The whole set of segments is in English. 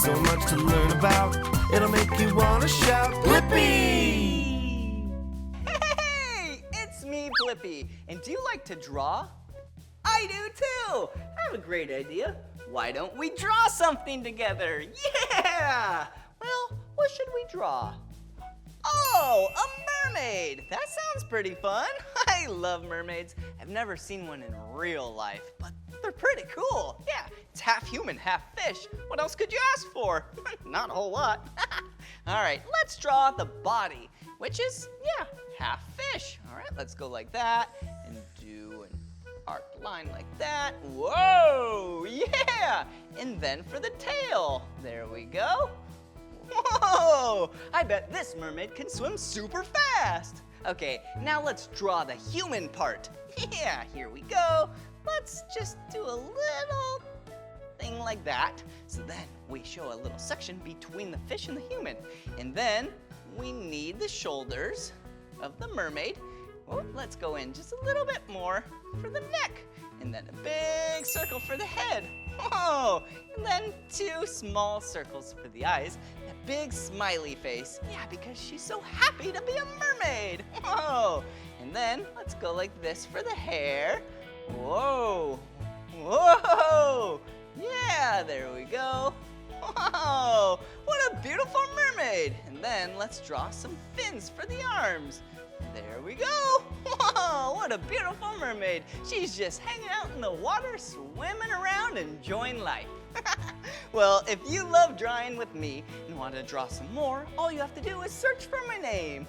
So much to learn about, it'll make you want to shout, Blippi! Hey, it's me, Blippi. And do you like to draw? I do too. I have a great idea. Why don't we draw something together? Yeah! Well, what should we draw? Oh, a mermaid! That sounds pretty fun. I love mermaids. I've never seen one in real life, but they're pretty cool. Yeah, it's half human, half fish. What else could you ask for? Not a whole lot. All right, let's draw the body, which is, yeah, half fish. All right, let's go like that and do an arc line like that. Whoa, yeah! And then for the tail, there we go. Whoa! I bet this mermaid can swim super fast. Okay, now let's draw the human part. Yeah, here we go. Let's just do a little thing like that. So then we show a little section between the fish and the human. And then we need the shoulders of the mermaid. Oh, let's go in just a little bit more for the neck. And then a big circle for the head. Whoa! And then 2 small circles for the eyes. A big smiley face. Yeah, because she's so happy to be a mermaid. Whoa! And then let's go like this for the hair. Whoa! Whoa! Yeah, there we go. Whoa! What a beautiful mermaid! And then let's draw some fins for the arms. There we go. Whoa, what a beautiful mermaid. She's just hanging out in the water, swimming around, enjoying life. Well, if you love drawing with me and want to draw some more, all you have to do is search for my name.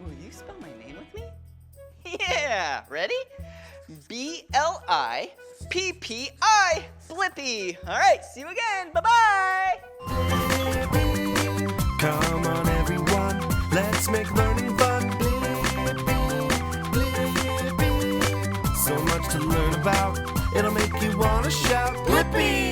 Will you spell my name with me? Yeah, ready? B-L-I-P-P-I, Blippi. All right, see you again. Bye-bye. Come on everyone, let's make learning fun. So much to learn about, it'll make you want to shout, Blippi!